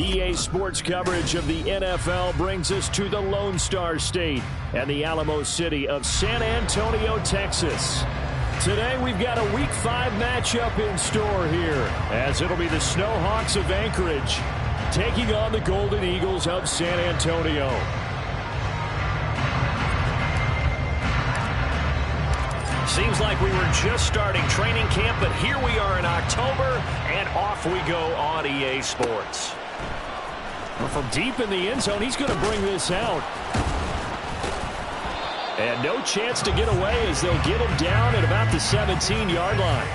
EA Sports coverage of the NFL brings us to the Lone Star State and the Alamo City of San Antonio, Texas. Today we've got a Week 5 matchup in store here, as it'll be the Snowhawks of Anchorage taking on the Golden Eagles of San Antonio. Seems like we were just starting training camp, but here we are in October, and off we go on EA Sports. Well, from deep in the end zone, he's going to bring this out. And no chance to get away as they'll get him down at about the 17-yard line.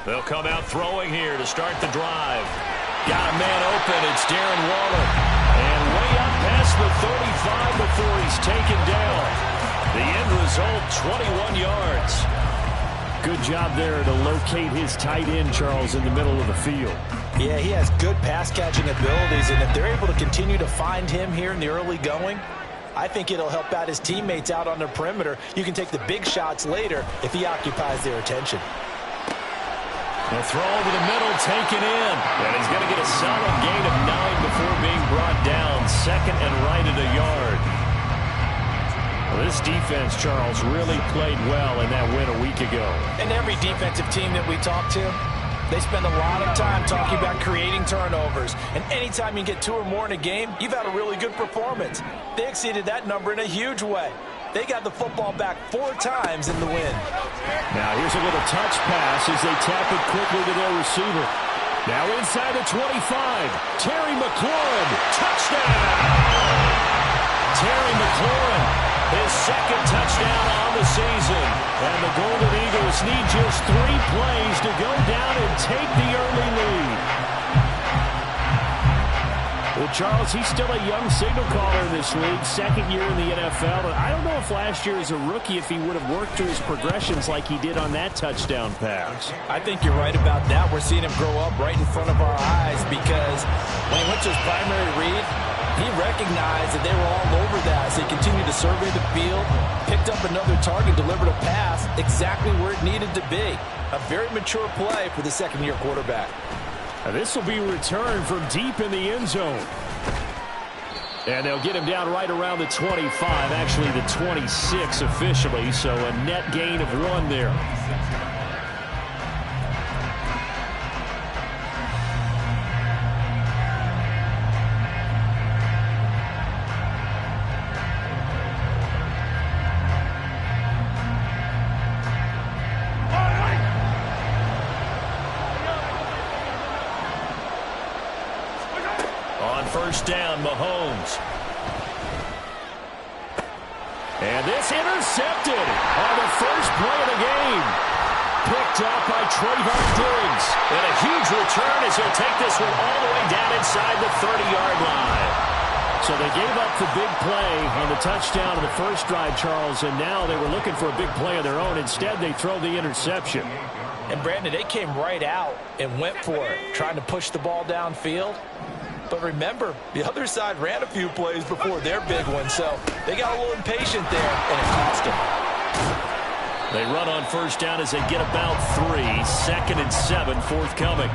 They'll come out throwing here to start the drive. Got a man open. It's Darren Waller. And way up past the 35 before he's taken down. The end result, 21 yards. Good job there to locate his tight end, Charles, in the middle of the field. Yeah, he has good pass-catching abilities, and if they're able to continue to find him here in the early going, I think it'll help out his teammates out on the perimeter. You can take the big shots later if he occupies their attention. The throw over the middle, taken in. And he's going to get a solid gain of 9 before being brought down. Second and right at a yard. Well, this defense, Charles, really played well in that win a week ago. And every defensive team that we talk to, they spend a lot of time talking about creating turnovers. And anytime you get 2 or more in a game, you've had a really good performance. They exceeded that number in a huge way. They got the football back 4 times in the win. Now here's a little touch pass as they tap it quickly to their receiver. Now inside the 25. Terry McLaurin. Touchdown! Terry McLaurin, his second touchdown on the season. And the Golden Eagles need just 3 plays to go down and take the early lead. Well, Charles, he's still a young signal caller in this league, second year in the NFL. And I don't know if last year as a rookie, if he would have worked through his progressions like he did on that touchdown pass. I think you're right about that. We're seeing him grow up right in front of our eyes because when he went to his primary read, he recognized that they were all over that. So he continued to survey the field, picked up another target, delivered a pass exactly where it needed to be. A very mature play for the second-year quarterback. Now this will be returned from deep in the end zone. And they'll get him down right around the 25, actually the 26 officially, so a net gain of 1 there. First down, Mahomes. And this intercepted on the first play of the game. Picked up by Trayvon Diggs. And a huge return as he'll take this one all the way down inside the 30-yard line. So they gave up the big play on the touchdown in the first drive, Charles, and now they were looking for a big play of their own. Instead, they throw the interception. And, Brandon, they came right out and went for it, trying to push the ball downfield. But remember, the other side ran a few plays before their big one, so they got a little impatient there, and it cost them. They run on first down as they get about 3. Second and 7 forthcoming.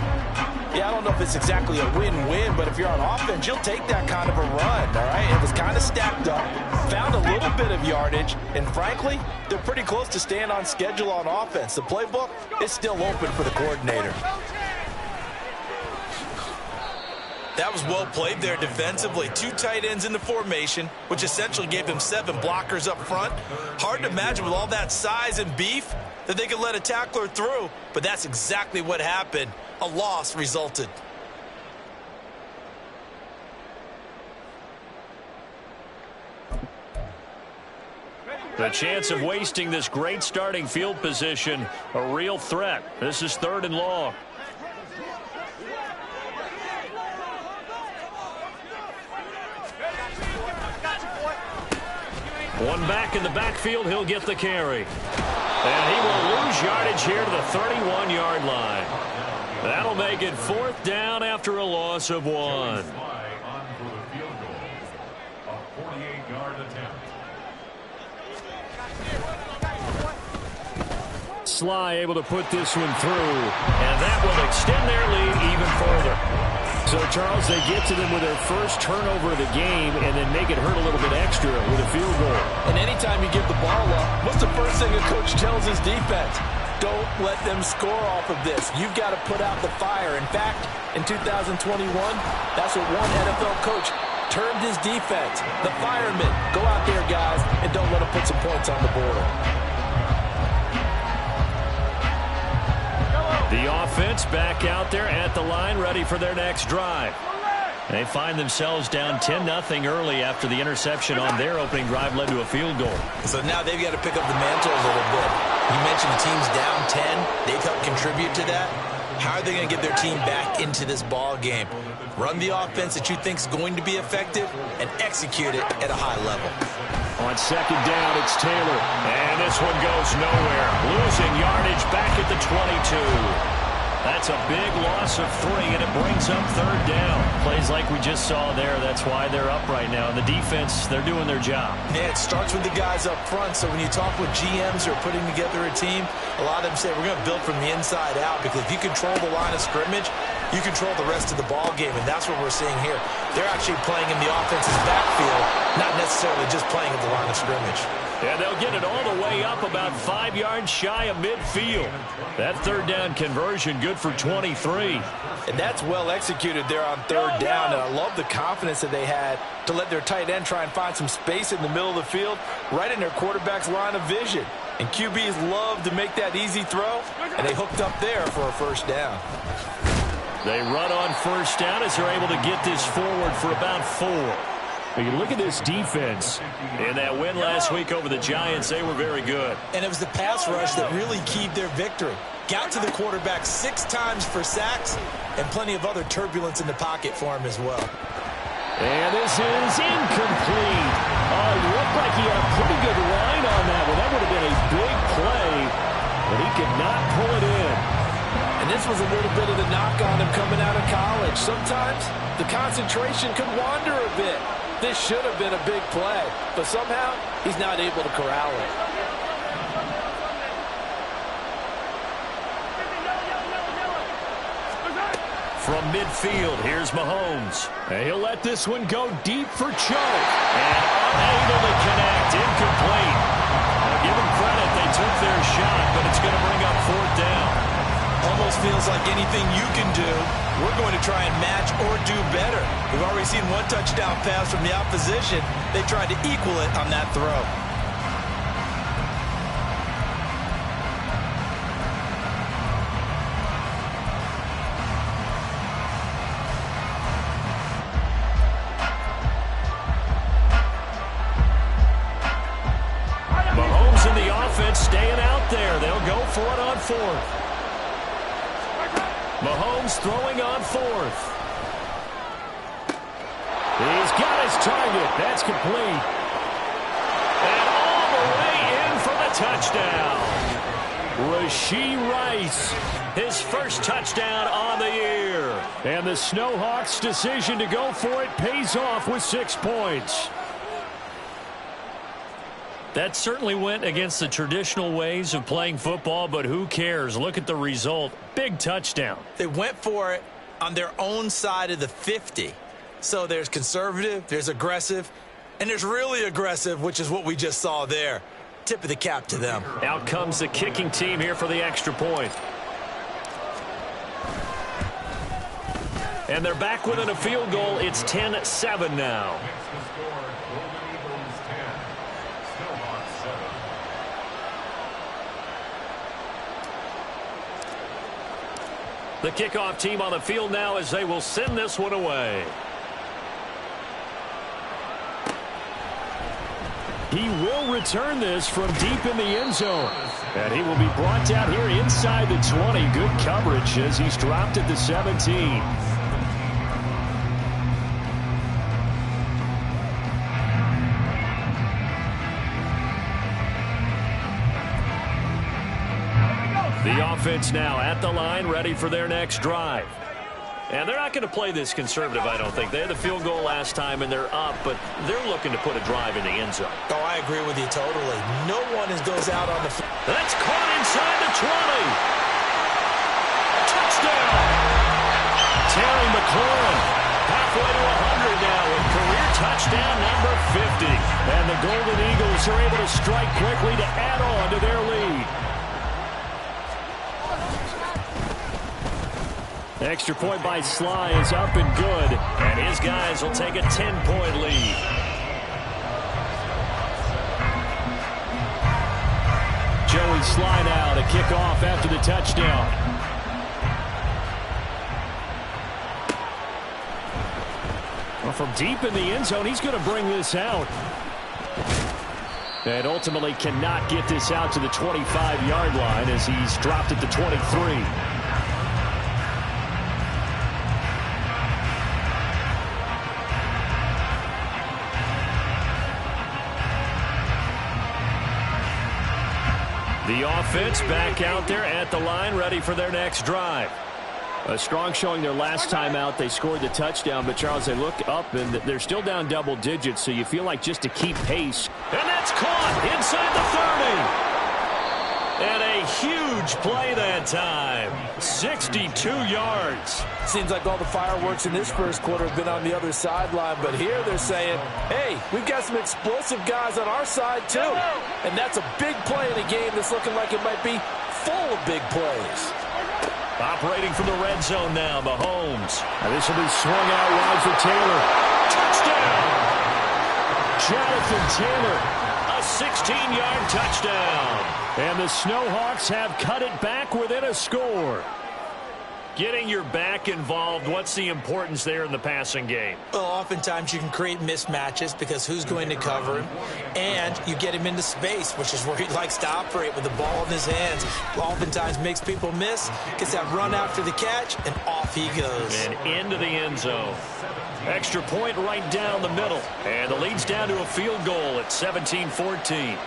Yeah, I don't know if it's exactly a win-win, but if you're on offense, you'll take that kind of a run, all right? It was kind of stacked up, found a little bit of yardage, and frankly, they're pretty close to staying on schedule on offense. The playbook is still open for the coordinator. That was well played there defensively. 2 tight ends in the formation, which essentially gave them 7 blockers up front. Hard to imagine with all that size and beef that they could let a tackler through, but that's exactly what happened. A loss resulted. The chance of wasting this great starting field position, a real threat. This is 3rd and long. One back in the backfield, he'll get the carry. And he will lose yardage here to the 31-yard line. That'll make it 4th down after a loss of 1. Sly able to put this one through, and that will extend their lead even further. So, Charles, they get to them with their first turnover of the game and then make it hurt a little bit extra with a field goal. And anytime you give the ball up, what's the first thing a coach tells his defense? Don't let them score off of this. You've got to put out the fire. In fact, in 2021, that's what one NFL coach termed his defense. The firemen. Go out there, guys, and don't let them put some points on the board. The offense back out there at the line, ready for their next drive. They find themselves down 10-0 early after the interception on their opening drive led to a field goal. So now they've got to pick up the mantle a little bit. You mentioned the team's down 10. They've helped contribute to that. How are they going to get their team back into this ball game? Run the offense that you think is going to be effective and execute it at a high level. On 2nd down, it's Taylor. And this one goes nowhere. Losing yardage back at the 22. That's a big loss of 3, and it brings up 3rd down. Plays like we just saw there. That's why they're up right now. The defense, they're doing their job. Yeah, it starts with the guys up front. So when you talk with GMs who are putting together a team, a lot of them say we're going to build from the inside out, because if you control the line of scrimmage, you control the rest of the ball game, and that's what we're seeing here. They're actually playing in the offense's backfield, not necessarily just playing at the line of scrimmage. And they'll get it all the way up about 5 yards shy of midfield. That 3rd down conversion good for 23. And that's well executed there on 3rd down. And I love the confidence that they had to let their tight end try and find some space in the middle of the field, right in their quarterback's line of vision. And QBs love to make that easy throw, and they hooked up there for a 1st down. They run on 1st down as they're able to get this forward for about 4. You look at this defense. In that win last week over the Giants, they were very good. And it was the pass rush that really keyed their victory. Got to the quarterback 6 times for sacks, and plenty of other turbulence in the pocket for him as well. And this is incomplete. Oh, it looked like he had a pretty good line on that one. That would have been a big play, but he could not pull it in. And this was a little bit of the knock on him coming out of college. Sometimes the concentration could wander a bit. This should have been a big play, but somehow he's not able to corral it. From midfield, here's Mahomes. And he'll let this one go deep for choke. And unable to connect, incomplete. Now, give them credit, they took their shot, but it's going to bring up 4th down. Almost feels like anything you can do, we're going to try and match or do better. We've already seen 1 touchdown pass from the opposition. They tried to equal it on that throw. Mahomes in the offense staying out there. They'll go for it on 4th. Mahomes throwing on 4th. He's got his target. That's complete. And all the way in for the touchdown. Rashee Rice, his first touchdown on the year. And the Snowhawks' decision to go for it pays off with 6 points. That certainly went against the traditional ways of playing football, but who cares? Look at the result. Big touchdown. They went for it on their own side of the 50. So there's conservative, there's aggressive, and there's really aggressive, which is what we just saw there. Tip of the cap to them. Out comes the kicking team here for the extra point. And they're back within a field goal. It's 10-7 now. The kickoff team on the field now as they will send this one away. He will return this from deep in the end zone. And he will be brought down here inside the 20. Good coverage as he's dropped at the 17. The offense now at the line, ready for their next drive. And they're not going to play this conservative, I don't think. They had the field goal last time, and they're up, but they're looking to put a drive in the end zone. Oh, I agree with you totally. No one goes out on the field. That's caught inside the 20. Touchdown! Terry McLaurin, halfway to 100 now with career touchdown number 50. And the Golden Eagles are able to strike quickly to add on to their lead. Extra point by Sly is up and good, and his guys will take a 10-point lead. Joey Sly now to kick off after the touchdown. Well, from deep in the end zone, he's going to bring this out. And ultimately cannot get this out to the 25-yard line as he's dropped at the 23. The offense back out there at the line, ready for their next drive. A strong showing their last time out. They scored the touchdown, but, Charles, they look up, and they're still down double digits, so you feel like just to keep pace. And that's caught inside the 30. And a huge play that time. 62 yards. Seems like all the fireworks in this first quarter have been on the other sideline, but here they're saying, hey, we've got some explosive guys on our side too. And that's a big play in a game that's looking like it might be full of big plays. Operating from the red zone now, Mahomes. And this will be swung out wide for Taylor. Touchdown! Jonathan Taylor, a 16-yard touchdown. And the Snowhawks have cut it back within a score. Getting your back involved, what's the importance there in the passing game? Well, oftentimes you can create mismatches because who's going to cover him, and you get him into space, which is where he likes to operate with the ball in his hands. Oftentimes makes people miss, gets that run after the catch, and off he goes. And into the end zone. Extra point right down the middle. And the lead's down to a field goal at 17-14.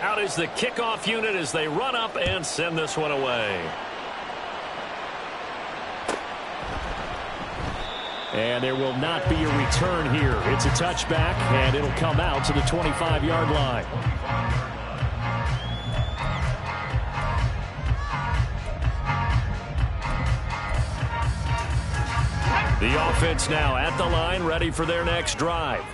Out is the kickoff unit as they run up and send this one away. And there will not be a return here. It's a touchback, and it'll come out to the 25-yard line. The offense now at the line, ready for their next drive.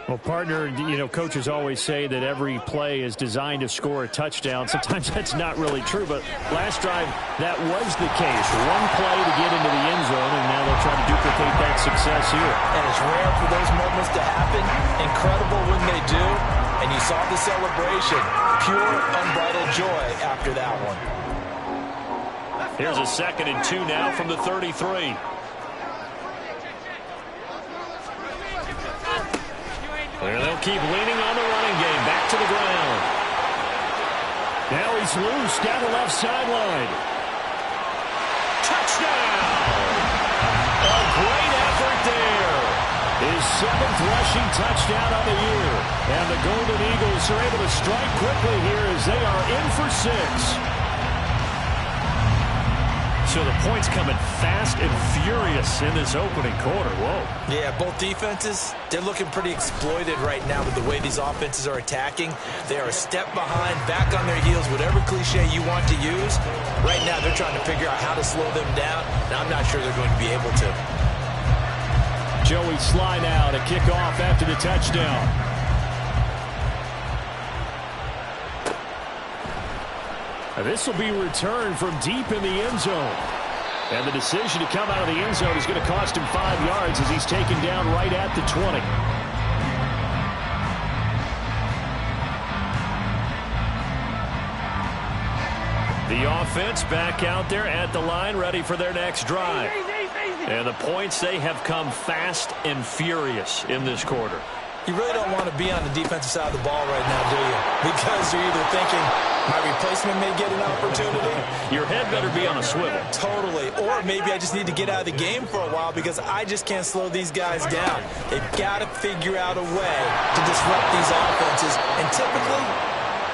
Well, partner, you know, coaches always say that every play is designed to score a touchdown. Sometimes that's not really true, but last drive, that was the case. One play to get into the end zone, and now they'll try to duplicate that success here. And it's rare for those moments to happen. Incredible when they do. And you saw the celebration. Pure, unbridled joy after that one. Here's a 2nd and 2 now from the 33. There they'll keep leaning on the running game. Back to the ground. Now he's loose down the left sideline. Touchdown! A great effort there. His 7th rushing touchdown on the year. And the Golden Eagles are able to strike quickly here as they are in for 6. So the points coming fast and furious in this opening quarter. Whoa. Yeah, both defenses, they're looking pretty exploited right now with the way these offenses are attacking. They are a step behind, back on their heels, whatever cliche you want to use. Right now, they're trying to figure out how to slow them down, and I'm not sure they're going to be able to. Joey Sly now to kick off after the touchdown. This will be returned from deep in the end zone. And the decision to come out of the end zone is going to cost him 5 yards as he's taken down right at the 20. The offense back out there at the line, ready for their next drive. And the points, they have come fast and furious in this quarter. You really don't want to be on the defensive side of the ball right now, do you? Because you're either thinking, my replacement may get an opportunity. Your head better be on a swivel. Totally. Or maybe I just need to get out of the game for a while because I just can't slow these guys down. They've got to figure out a way to disrupt these offenses. And typically,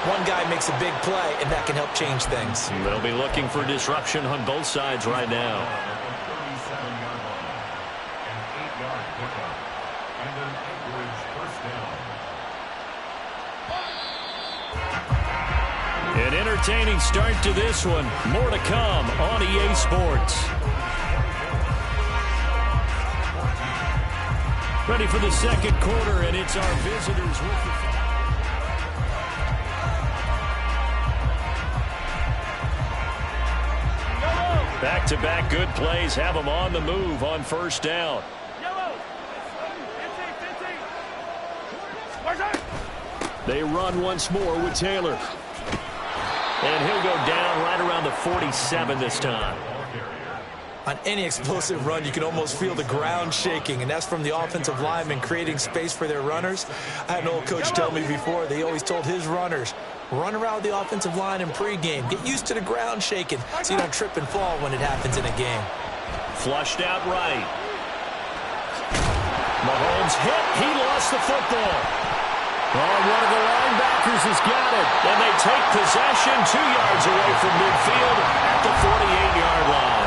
one guy makes a big play, and that can help change things. They'll be looking for disruption on both sides right now. An entertaining start to this one. More to come on EA Sports. Ready for the second quarter, and it's our visitors with the... Back-to-back good plays have them on the move on first down. They run once more with Taylor. And he'll go down right around the 47 this time. On any explosive run, you can almost feel the ground shaking, and that's from the offensive linemen creating space for their runners. I had an old coach tell me before, they always told his runners, run around the offensive line in pregame. Get used to the ground shaking so you don't trip and fall when it happens in a game. Flushed out right. Mahomes hit. He lost the football. Oh, one of the linebackers has got it. And they take possession 2 yards away from midfield at the 48-yard line.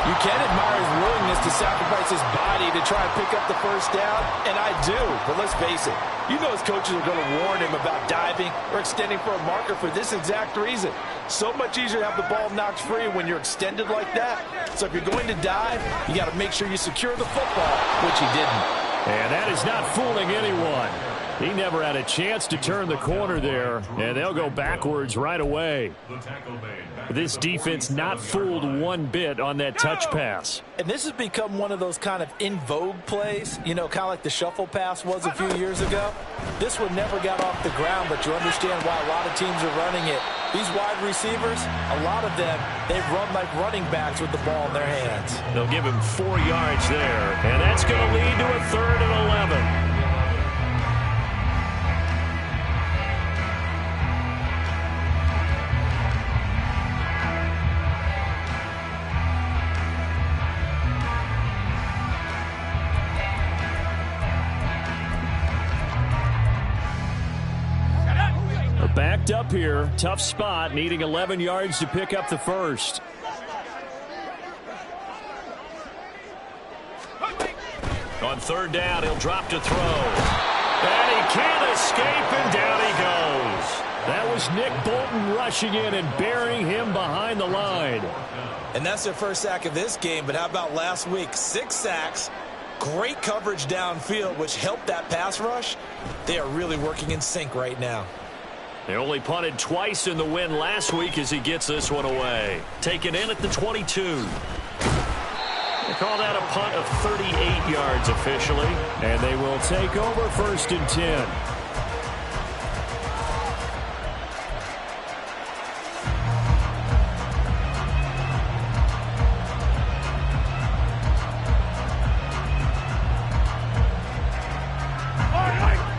You can admire his willingness to sacrifice his body to try and pick up the first down, and I do. But let's face it, you know his coaches are going to warn him about diving or extending for a marker for this exact reason. So much easier to have the ball knocked free when you're extended like that. So if you're going to dive, you got to make sure you secure the football, which he didn't. And that is not fooling anyone. He never had a chance to turn the corner there, and they'll go backwards right away. This defense not fooled one bit on that touch pass. And this has become one of those kind of in vogue plays, you know, kind of like the shuffle pass was a few years ago. This one never got off the ground, but you understand why a lot of teams are running it. These wide receivers, a lot of them, they run like running backs with the ball in their hands. They'll give him 4 yards there, and that's going to lead to a 3rd and 11. Backed up here, tough spot, needing 11 yards to pick up the first. On 3rd down, he'll drop to throw. And he can't escape, and down he goes. That was Nick Bolton rushing in and burying him behind the line. And that's their first sack of this game, but how about last week? 6 sacks, great coverage downfield, which helped that pass rush. They are really working in sync right now. They only punted twice in the win last week as he gets this one away. Taken in at the 22. They call that a punt of 38 yards officially. And they will take over 1st and 10.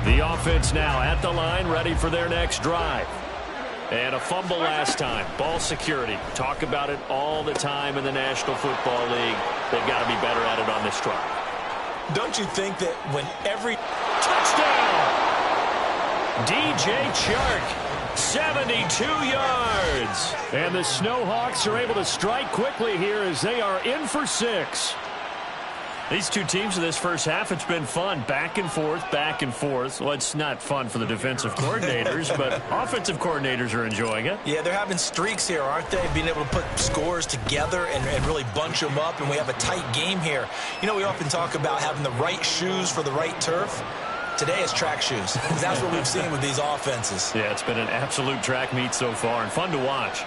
The offense now at the line, ready for their next drive. And a fumble last time. Ball security. Talk about it all the time in the National Football League. They've got to be better at it on this drive. Don't you think that when every... Touchdown! DJ Chark, 72 yards. And the Snowhawks are able to strike quickly here as they are in for 6. These two teams in this first half, it's been fun. Back and forth, back and forth. Well, it's not fun for the defensive coordinators, but offensive coordinators are enjoying it. Yeah, they're having streaks here, aren't they? Being able to put scores together and really bunch them up, and we have a tight game here. You know, we often talk about having the right shoes for the right turf. Today is track shoes. That's what we've seen with these offenses. Yeah, it's been an absolute track meet so far and fun to watch.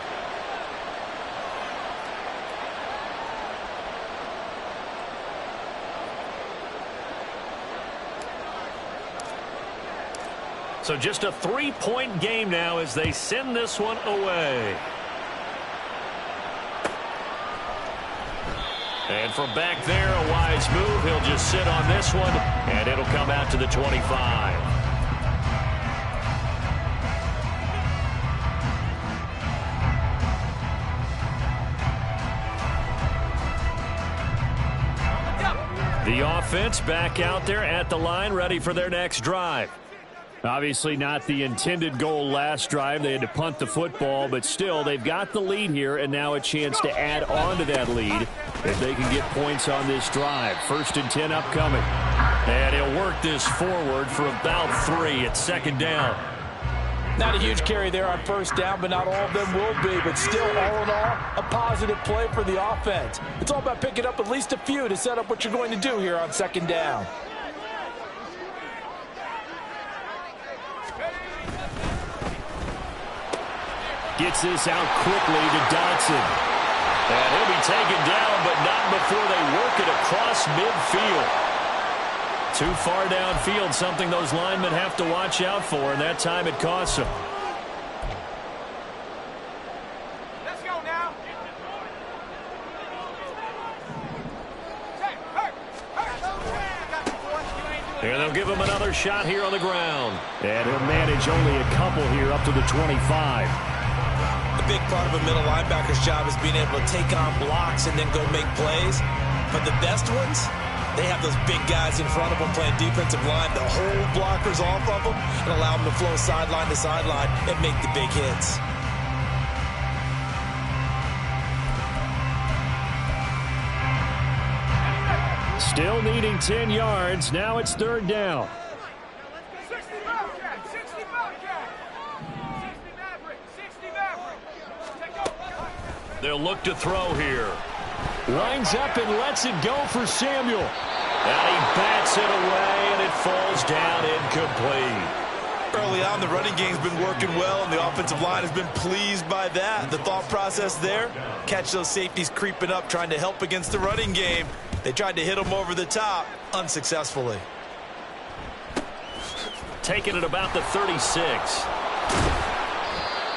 So just a 3-point game now as they send this one away. And from back there, a wise move. He'll just sit on this one, and it'll come out to the 25. The offense back out there at the line, ready for their next drive. Obviously not the intended goal last drive. They had to punt the football, but still, they've got the lead here, and now a chance to add on to that lead if they can get points on this drive. 1st and 10 upcoming. And he'll work this forward for about 3 at 2nd down. Not a huge carry there on 1st down, but not all of them will be. But still, all in all, a positive play for the offense. It's all about picking up at least a few to set up what you're going to do here on 2nd down. Gets this out quickly to Dotson. And he'll be taken down, but not before they work it across midfield. Too far downfield, something those linemen have to watch out for, and that time it costs them. Let's go now. And they'll give him another shot here on the ground. And he'll manage only a couple here up to the 25. A big part of a middle linebacker's job is being able to take on blocks and then go make plays. But the best ones, they have those big guys in front of them playing defensive line to hold blockers off of them and allow them to flow sideline to sideline and make the big hits. Still needing 10 yards. Now it's 3rd down. 60 Bobcat, 60 Bobcat. 60 Maverick, 60 Maverick. They'll look to throw here. Lines up and lets it go for Samuel. And he bats it away, and it falls down incomplete. Early on, the running game's been working well, and the offensive line has been pleased by that. The thought process there, catch those safeties creeping up, trying to help against the running game. They tried to hit them over the top, unsuccessfully. Taking it about the 36.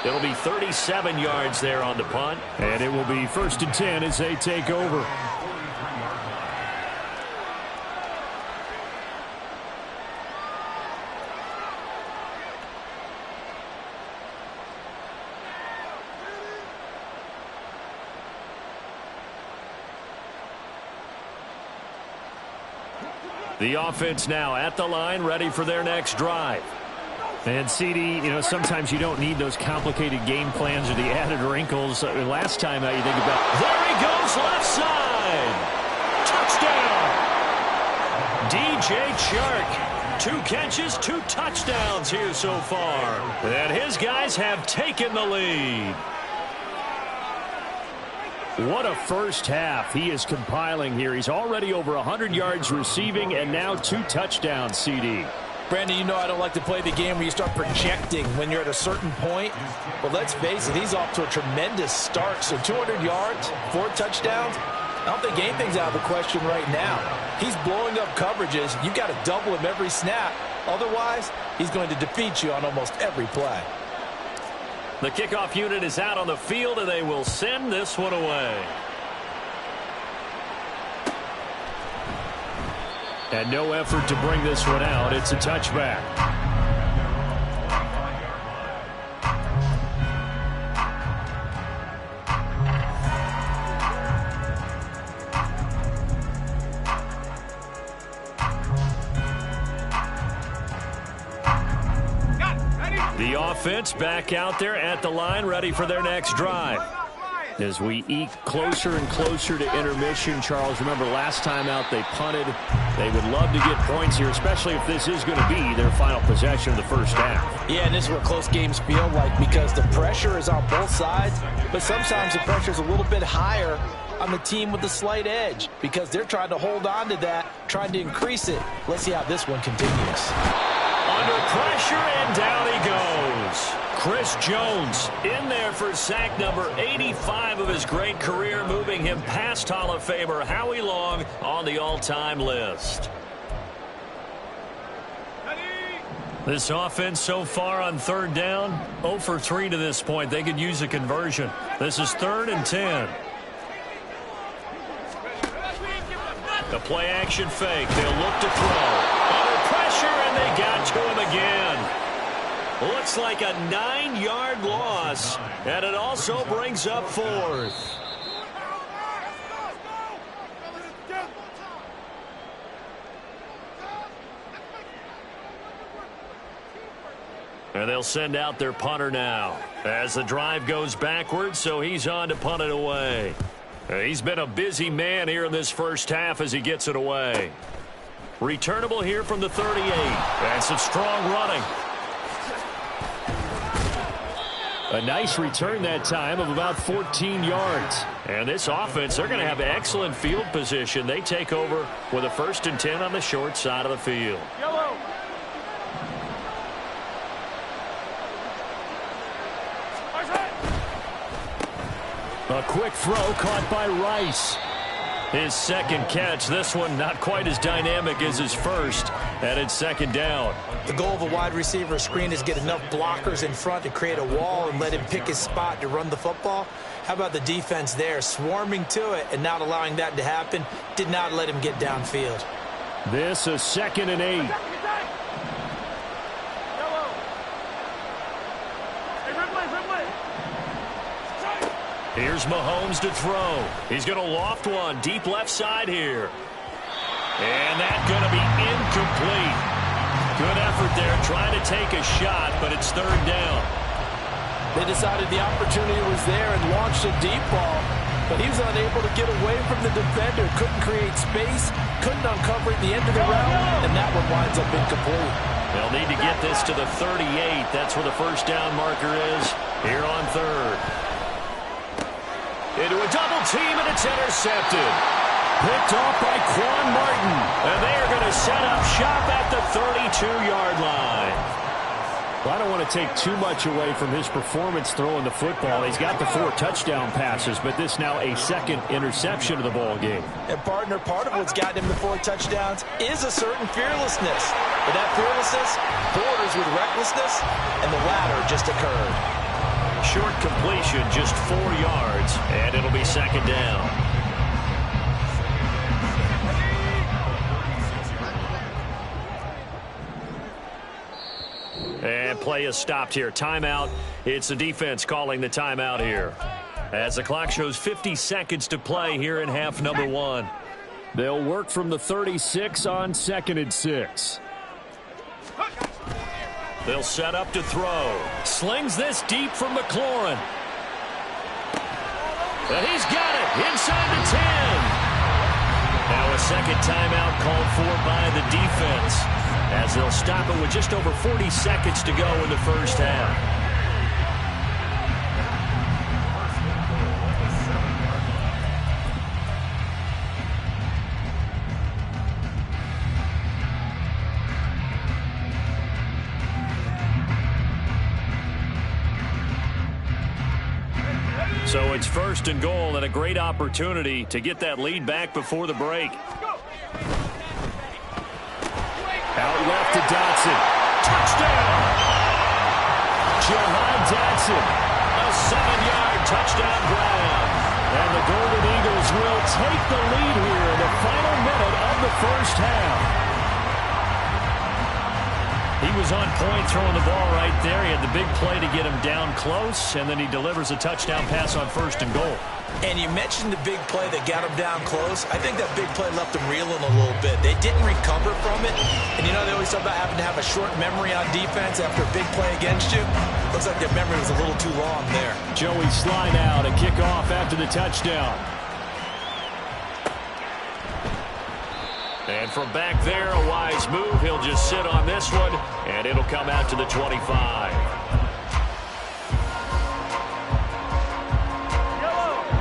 It'll be 37 yards there on the punt. And it will be 1st and 10 as they take over. The offense now at the line, ready for their next drive. And CD, sometimes you don't need those complicated game plans or the added wrinkles. Last time you think about, there he goes, left side. Touchdown. DJ Chark. 2 catches, 2 touchdowns here so far. And his guys have taken the lead. What a first half he is compiling here. He's already over 100 yards receiving and now 2 touchdowns, CD. Brandon, you know I don't like to play the game where you start projecting when you're at a certain point. But let's face it, he's off to a tremendous start. So 200 yards, 4 touchdowns. I don't think anything's out of the question right now. He's blowing up coverages. You've got to double him every snap. Otherwise, he's going to defeat you on almost every play. The kickoff unit is out on the field, and they will send this one away. And no effort to bring this one out. It's a touchback. The offense back out there at the line, ready for their next drive. As we eke closer and closer to intermission, Charles, remember last time out they punted. They would love to get points here, especially if this is going to be their final possession of the first half. Yeah, and this is what close games feel like because the pressure is on both sides, but sometimes the pressure is a little bit higher on the team with the slight edge because they're trying to hold on to that, trying to increase it. Let's see how this one continues. Under pressure, and down he goes. Chris Jones in there for sack number 85 of his great career, moving him past Hall of Famer Howie Long on the all-time list. This offense so far on 3rd down, 0 for 3 to this point. They could use a conversion. This is 3rd and 10. The play action fake. They'll look to throw. Under pressure, and they got to him again. Looks like a 9-yard loss, and it also brings up 4th. And they'll send out their punter now as the drive goes backwards, so he's on to punt it away. He's been a busy man here in this first half as he gets it away. Returnable here from the 38. And some strong running. A nice return that time of about 14 yards. And this offense, they're going to have excellent field position. They take over with a 1st and 10 on the short side of the field. Yellow. A quick throw caught by Rice. His second catch. This one not quite as dynamic as his first. And it's 2nd down. The goal of a wide receiver screen is get enough blockers in front to create a wall and let him pick his spot to run the football. How about the defense there, swarming to it and not allowing that to happen? Did not let him get downfield. This is 2nd and 8. Here's Mahomes to throw. He's going to loft one deep left side here. And that's going to be incomplete. Good effort there trying to take a shot, but it's 3rd down. They decided the opportunity was there and launched a deep ball, but he was unable to get away from the defender. Couldn't create space, couldn't uncover at the end of the route, and that one winds up incomplete. They'll need to get this to the 38. That's where the 1st down marker is here on 3rd. Into a double team, and it's intercepted. Picked off by Quan Martin. And they are going to set up shop at the 32-yard line. Well, I don't want to take too much away from his performance throwing the football. He's got the 4 touchdown passes, but this now a 2nd interception of the ball game. And partner, part of what's gotten him the 4 touchdowns is a certain fearlessness. But that fearlessness borders with recklessness, and the latter just occurred. Short completion, just 4 yards, and it'll be 2nd down. And play is stopped here. Timeout. It's the defense calling the timeout here. As the clock shows 50 seconds to play here in half number 1. They'll work from the 36 on 2nd and 6. They'll set up to throw. Slings this deep from McLaurin. And he's got it inside the 10. Now a 2nd timeout called for by the defense, as they'll stop it with just over 40 seconds to go in the first half. So it's 1st and goal, and a great opportunity to get that lead back before the break. Out left to Dotson. Touchdown! Jahan Dotson. A 7-yard touchdown grab. And the Golden Eagles will take the lead here in the final minute of the first half. He was on point throwing the ball right there. He had the big play to get him down close, and then he delivers a touchdown pass on 1st and goal. And you mentioned the big play that got him down close. I think that big play left him reeling a little bit. They didn't recover from it. And you know, they always talk about having to have a short memory on defense after a big play against you. Looks like their memory was a little too long there. Joey Sly now to kick off after the touchdown. And from back there, a wise move. He'll just sit on this one, and it'll come out to the 25.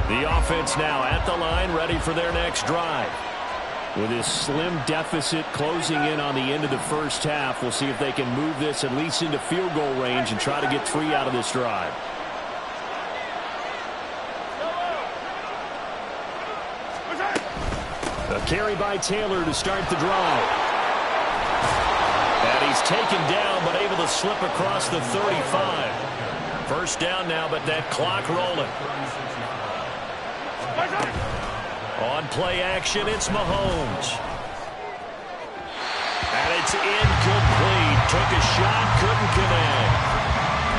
The offense now at the line, ready for their next drive. With this slim deficit closing in on the end of the first half, we'll see if they can move this at least into field goal range and try to get 3 out of this drive. A carry by Taylor to start the drive. And he's taken down, but able to slip across the 35. 1st down now, but that clock rolling. On play action, it's Mahomes. And it's incomplete. Took a shot, couldn't connect.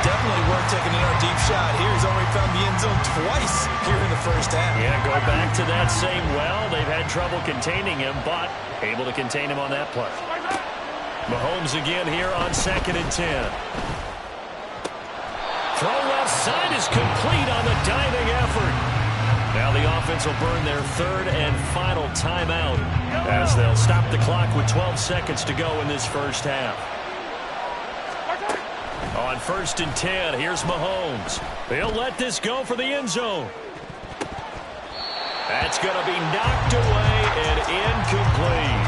Definitely worth taking another deep shot here. He's already found the end zone twice here in the first half. Yeah, go back to that same well. They've had trouble containing him, but able to contain him on that play. Mahomes again here on 2nd and 10. Throw left side is complete on the diving effort. Now the offense will burn their 3rd and final timeout as they'll stop the clock with 12 seconds to go in this first half. On 1st and 10, here's Mahomes. He'll let this go for the end zone. That's going to be knocked away and incomplete.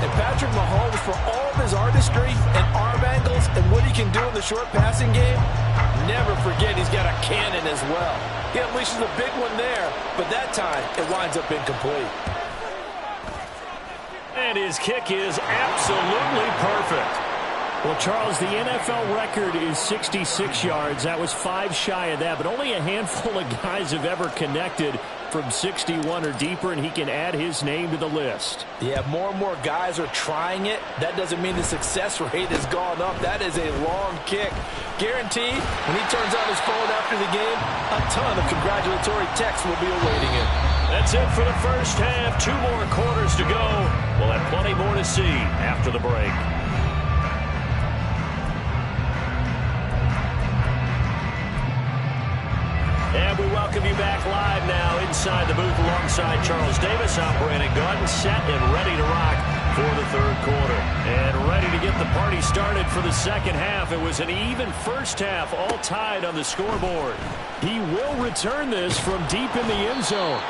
And Patrick Mahomes, for all of his artistry and arm angles and what he can do in the short passing game, never forget he's got a cannon as well. He unleashes a big one there, but that time it winds up incomplete. And his kick is absolutely perfect. Well, Charles, the NFL record is 66 yards. That was 5 shy of that, but only a handful of guys have ever connected from 61 or deeper, and he can add his name to the list. Yeah, more and more guys are trying it. That doesn't mean the success rate has gone up. That is a long kick. Guaranteed, when he turns on his phone after the game, a ton of congratulatory texts will be awaiting him. That's it for the first half. 2 more quarters to go. We'll have plenty more to see after the break. And we welcome you back live now inside the booth alongside Charles Davis. I'm Brandon Gaudin, set and ready to rock for the 3rd quarter. And ready to get the party started for the 2nd half. It was an even first half, all tied on the scoreboard. He will return this from deep in the end zone.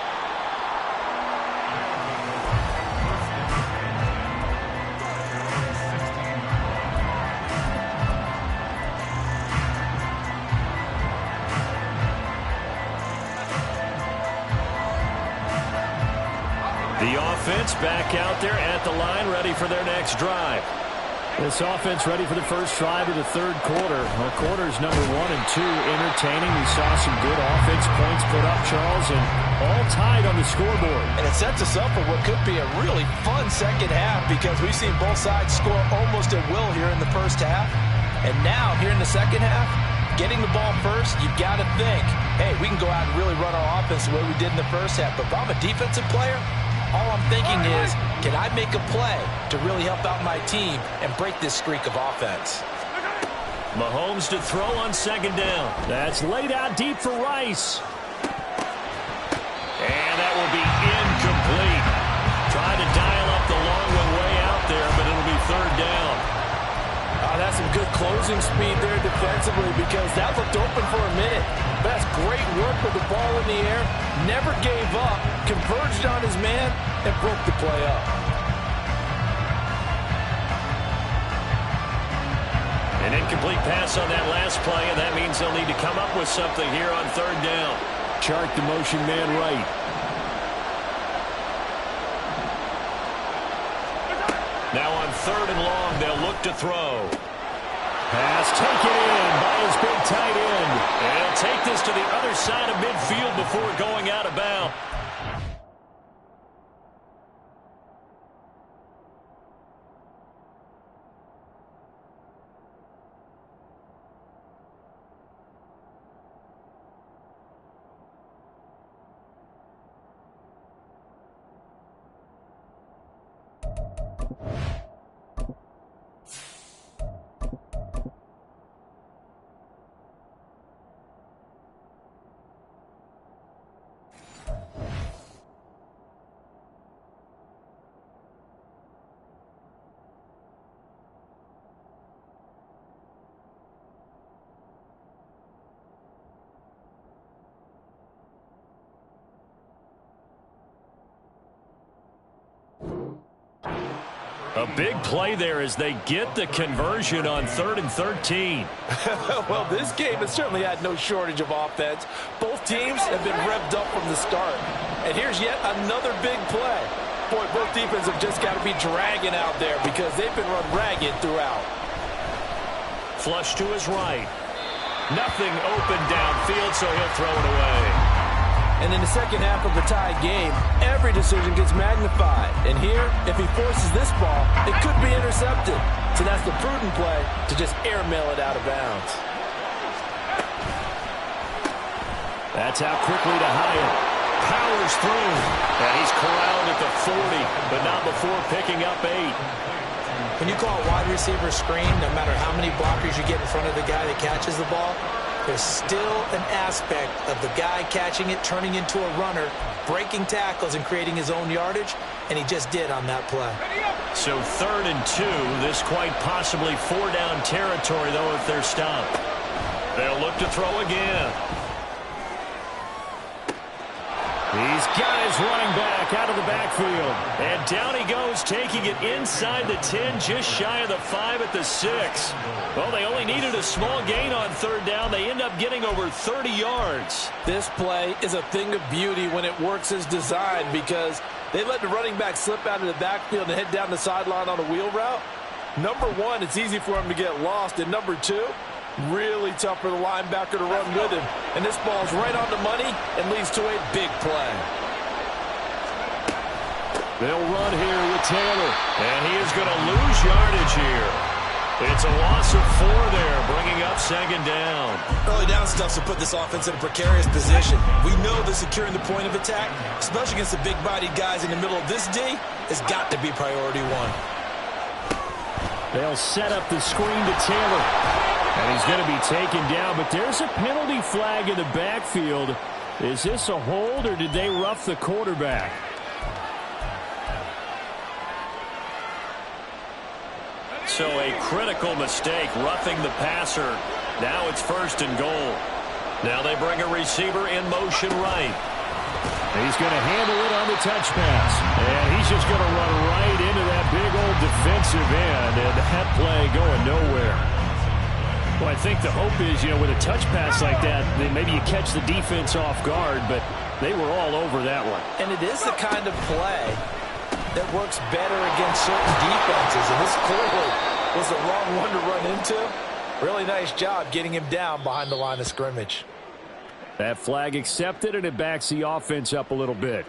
The offense back out there at the line, ready for their next drive. This offense ready for the first drive of the 3rd quarter. Well, quarters number 1 and 2 entertaining. We saw some good offense points put up, Charles, and all tied on the scoreboard. And it sets us up for what could be a really fun 2nd half because we've seen both sides score almost at will here in the first half. And now, here in the 2nd half, getting the ball first, you've got to think, hey, we can go out and really run our offense the way we did in the first half. But if I'm a defensive player, all I'm thinking is, can I make a play to really help out my team and break this streak of offense? Mahomes to throw on 2nd down. That's laid out deep for Rice. And that will be incomplete. Tried to dial up the long one way out there, but it'll be 3rd down. That's some good closing speed there defensively because that looked open for a minute. That's great work with the ball in the air. Never gave up, converged on his man, and broke the play up. An incomplete pass on that last play, and that means they'll need to come up with something here on 3rd down. Chart the motion man right. Now on 3rd and long, they'll look to throw. Pass taken in by his big tight end. And he'll take this to the other side of midfield before going out of bounds. A big play there as they get the conversion on 3rd and 13. Well, this game has certainly had no shortage of offense. Both teams have been revved up from the start. And here's yet another big play. Boy, both defenses have just got to be dragging out there because they've been run ragged throughout. Flush to his right. Nothing open downfield, so he'll throw it away. And in the second half of a tied game, every decision gets magnified. And here, if he forces this ball, it could be intercepted. So that's the prudent play to just airmail it out of bounds. That's out quickly to Hyatt. Powers through. And he's corralled at the 40, but not before picking up 8. When you call a wide receiver screen, no matter how many blockers you get in front of the guy that catches the ball, there's still an aspect of the guy catching it, turning into a runner, breaking tackles and creating his own yardage, and he just did on that play. So 3rd and 2. This quite possibly 4-down territory, though, if they're stopped. They'll look to throw again. He's got his running back out of the backfield. And down he goes, taking it inside the 10, just shy of the 5 at the 6. Well, they only needed a small gain on 3rd down. They end up getting over 30 yards. This play is a thing of beauty when it works as designed because they let the running back slip out of the backfield and head down the sideline on a wheel route. Number one, it's easy for him to get lost. And number two, really tough for the linebacker to run with him. And this ball's right on the money and leads to a big play. They'll run here with Taylor. And he is going to lose yardage here. It's a loss of 4 there, bringing up 2nd down. Early down stuff to put this offense in a precarious position. We know that securing the point of attack, especially against the big-bodied guys in the middle of this D, has got to be priority 1. They'll set up the screen to Taylor. And he's going to be taken down, but there's a penalty flag in the backfield. Is this a hold, or did they rough the quarterback? So a critical mistake, roughing the passer. Now it's 1st and goal. Now they bring a receiver in motion right. He's going to handle it on the touch pass. And he's just going to run right into that big old defensive end. And that play going nowhere. Well, I think the hope is, with a touch pass like that, then maybe you catch the defense off guard, but they were all over that one. And it is the kind of play that works better against certain defenses, and this clearly was the wrong one to run into. Really nice job getting him down behind the line of scrimmage. That flag accepted, and it backs the offense up a little bit.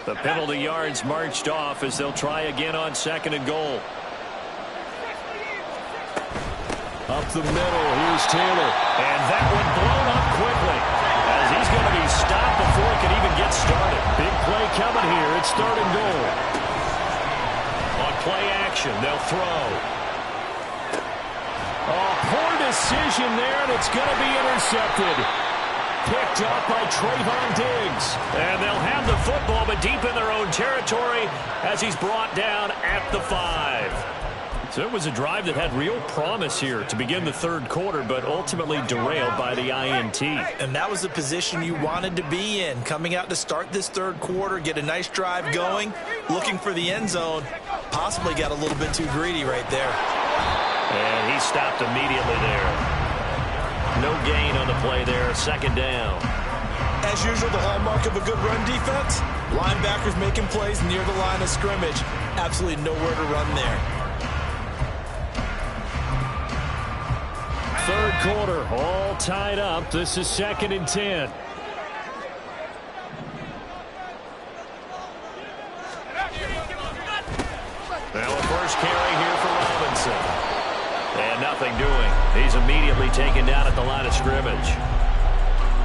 The penalty yards marched off as they'll try again on 2nd and goal. Up the middle, here's Taylor. And that one blown up quickly as he's going to be stopped before it can even get started. Big play coming here. It's 3rd and goal. On play action, they'll throw. Oh, poor decision there, and it's going to be intercepted. Picked up by Trayvon Diggs. And they'll have the football, but deep in their own territory as he's brought down at the 5. So it was a drive that had real promise here to begin the 3rd quarter, but ultimately derailed by the INT. And that was the position you wanted to be in, coming out to start this 3rd quarter, get a nice drive going, looking for the end zone. Possibly got a little bit too greedy right there. And he stopped immediately there. No gain on the play there, 2nd down. As usual, the hallmark of a good run defense, linebackers making plays near the line of scrimmage. Absolutely nowhere to run there. 3rd quarter, all tied up. This is 2nd and 10. Now a first carry here for Robinson. And nothing doing. He's immediately taken down at the line of scrimmage.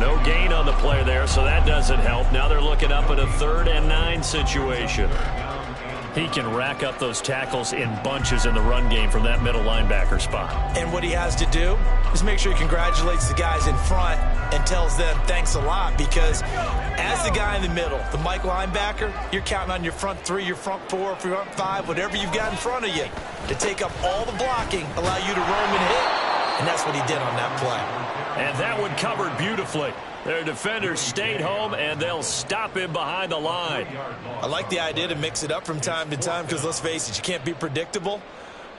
No gain on the play there, so that doesn't help. Now they're looking up at a 3rd and 9 situation. He can rack up those tackles in bunches in the run game from that middle linebacker spot. And what he has to do is make sure he congratulates the guys in front and tells them thanks a lot, because as the guy in the middle, the Mike linebacker, you're counting on your front 3, your front 4, front 5, whatever you've got in front of you to take up all the blocking, allow you to roam and hit, and that's what he did on that play. And that one covered beautifully. Their defenders stayed home, and they'll stop him behind the line. I like the idea to mix it up from time to time because, let's face it, you can't be predictable.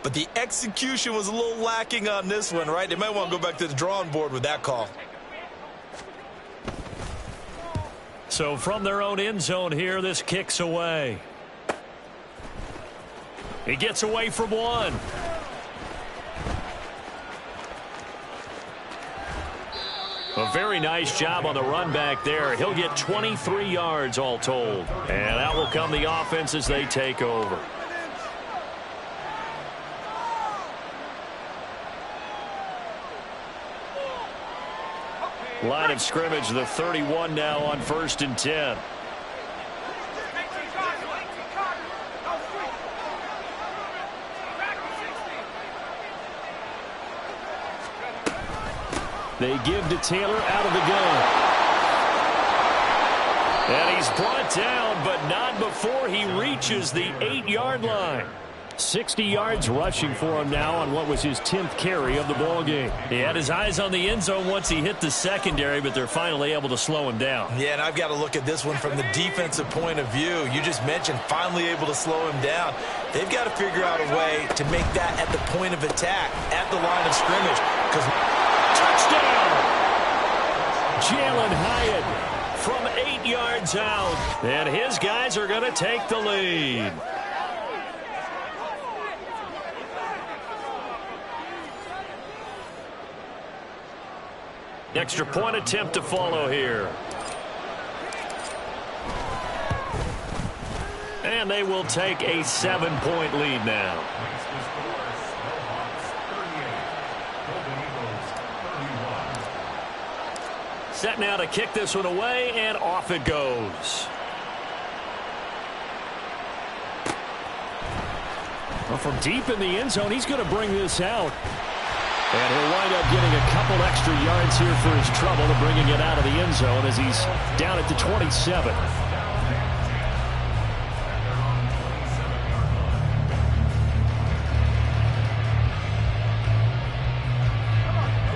But the execution was a little lacking on this one, right? They might want to go back to the drawing board with that call. So from their own end zone here, this kicks away. He gets away from one. A very nice job on the run back there. He'll get 23 yards all told. And out will come the offense as they take over. Line of scrimmage, the 31 now on 1st and 10. They give to Taylor out of the gun. And he's brought down, but not before he reaches the 8-yard line. 60 yards rushing for him now on what was his 10th carry of the ball game. He had his eyes on the end zone once he hit the secondary, but they're finally able to slow him down. Yeah, and I've got to look at this one from the defensive point of view. You just mentioned finally able to slow him down. They've got to figure out a way to make that at the point of attack, at the line of scrimmage. Touchdown! Jalen Hyatt from 8 yards out. And his guys are going to take the lead. Extra point attempt to follow here. And they will take a 7-point lead now. Set now to kick this one away, and off it goes. Well, from deep in the end zone, he's going to bring this out. And he'll wind up getting a couple extra yards here for his trouble to bringing it out of the end zone as he's down at the 27.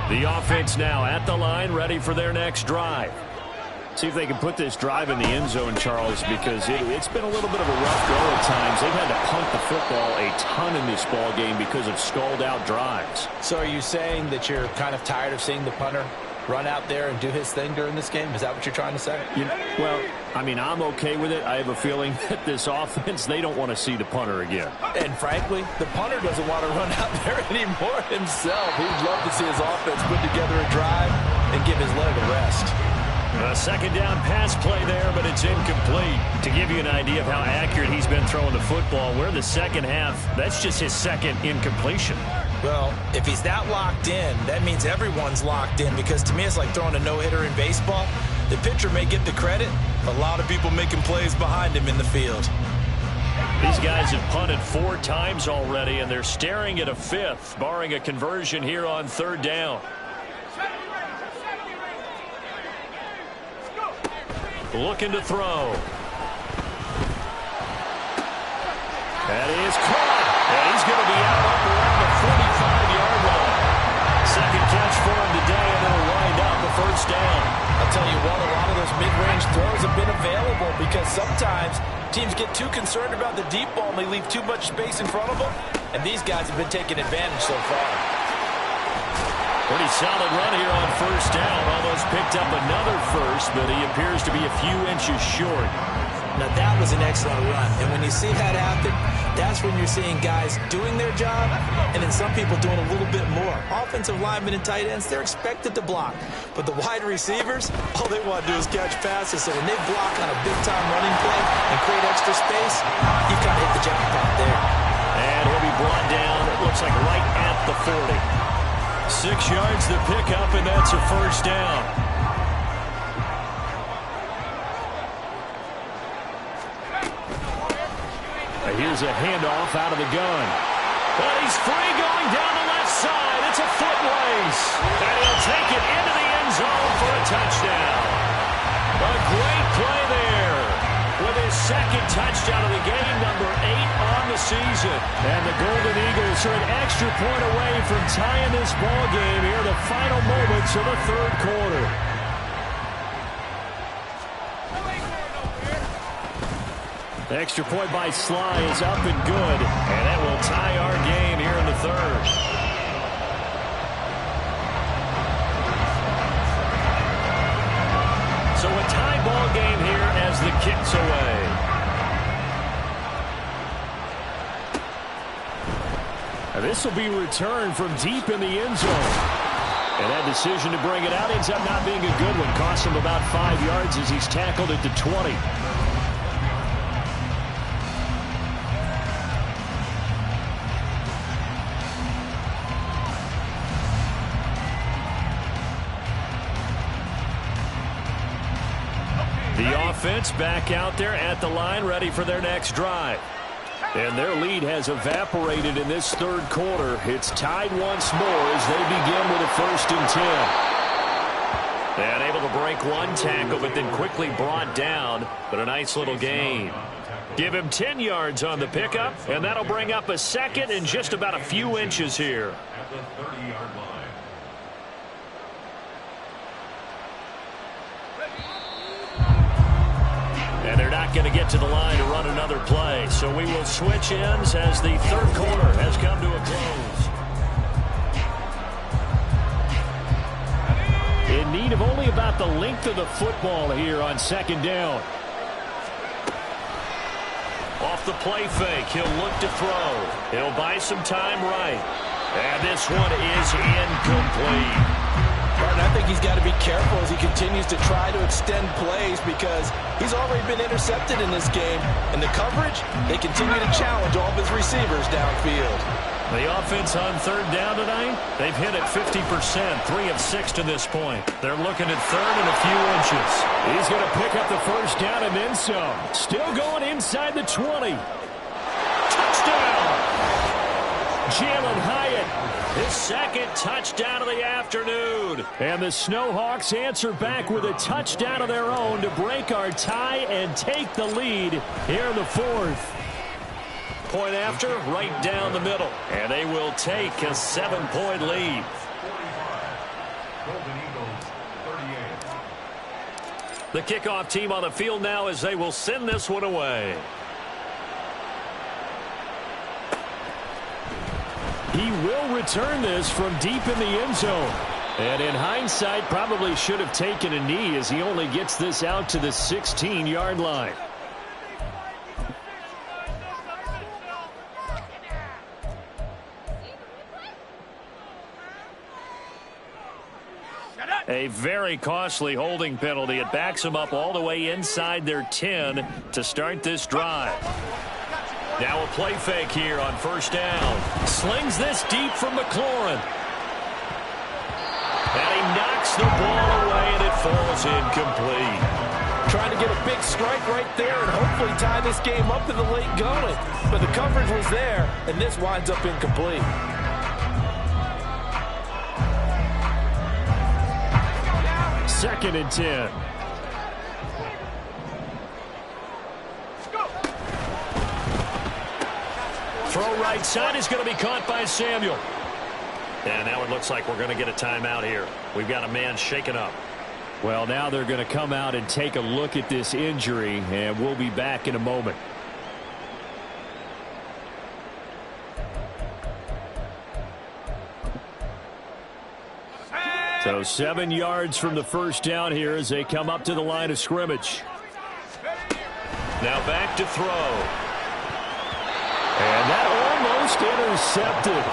The offense now at the line, ready for their next drive. See if they can put this drive in the end zone, Charles, because it's been a little bit of a rough go at times. They've had to punt the football a ton in this ball game because of stalled-out drives. So are you saying that you're kind of tired of seeing the punter run out there and do his thing during this game? Is that what you're trying to say? Well, I mean, I'm okay with it. I have a feeling that this offense, they don't want to see the punter again. And frankly, the punter doesn't want to run out there anymore himself. He'd love to see his offense put together a drive and give his leg a rest. A second down pass play there, but it's incomplete. To give you an idea of how accurate he's been throwing the football, we're in the second half. That's just his second incompletion. Well, if he's that locked in, that means everyone's locked in, because to me it's like throwing a no-hitter in baseball. The pitcher may get the credit, a lot of people making plays behind him in the field. These guys have punted 4 times already, and they're staring at a 5th, barring a conversion here on 3rd down. Looking to throw. That is caught. And he's going to be out up around the 45-yard line. Second catch for him today, and it'll wind up a 1st down. I'll tell you what, a lot of those mid-range throws have been available because sometimes teams get too concerned about the deep ball and they leave too much space in front of them. And these guys have been taking advantage so far. Pretty solid run here on 1st down. Almost picked up another 1st, but he appears to be a few inches short. Now that was an excellent run. And when you see that happen, that's when you're seeing guys doing their job and then some people doing a little bit more. Offensive linemen and tight ends, they're expected to block. But the wide receivers, all they want to do is catch passes. So when they block on a big-time running play and create extra space, you kind of hit the jackpot there. And he'll be brought down, it looks like right at the 40. 6 yards to pick up, and that's a 1st down. Here's a handoff out of the gun. But he's free going down the left side. It's a foot race. And he'll take it into the end zone for a touchdown. A great play there with his 2nd touchdown of the game, number 8 on the season. And the Golden Eagles are an extra point away from tying this ball game here in the final moments of the 3rd quarter. The extra point by Sly is up and good, and that will tie our game here in the 3rd. So a tie ball game here as the kick's away. This will be returned from deep in the end zone. And that decision to bring it out ends up not being a good one. Costs him about 5 yards as he's tackled at the 20. The offense back out there at the line, ready for their next drive. And their lead has evaporated in this third quarter. It's tied once more as they begin with a 1st and 10. And able to break one tackle, but then quickly brought down. But a nice little gain. Give him 10 yards on the pickup, and that'll bring up a 2nd and just about a few inches here. At the 30-yard line. And they're not going to get to the line to run another play. So we will switch ends as the third quarter has come to a close. In need of only about the length of the football here on 2nd down. Off the play fake, he'll look to throw. He'll buy some time right. And this one is incomplete. Martin, I think he's got to be careful as he continues to try to extend plays because he's already been intercepted in this game. And the coverage, they continue to challenge all of his receivers downfield. The offense on 3rd down tonight, they've hit it 50%, 3 of 6 to this point. They're looking at 3rd and a few inches. He's going to pick up the 1st down and then some. Still going inside the 20. Touchdown! Jalen Hyatt. His 2nd touchdown of the afternoon. And the Snowhawks answer back with a touchdown of their own to break our tie and take the lead here in the 4th. Point after, right down the middle. And they will take a 7-point lead. 45. Golden Eagles, 38. The kickoff team on the field now as they will send this one away. He will return this from deep in the end zone. And in hindsight, probably should have taken a knee as he only gets this out to the 16-yard line. A very costly holding penalty. It backs them up all the way inside their 10 to start this drive. Now a play fake here on 1st down. Slings this deep from McLaurin. And he knocks the ball away, and it falls incomplete. Trying to get a big strike right there and hopefully tie this game up in the late going. But the coverage was there, and this winds up incomplete. 2nd and 10. Throw right side is going to be caught by Samuel. And now it looks like we're going to get a timeout here. We've got a man shaken up. Well, now they're going to come out and take a look at this injury, and we'll be back in a moment. So 7 yards from the 1st down here as they come up to the line of scrimmage. Now back to throw. And that almost intercepted.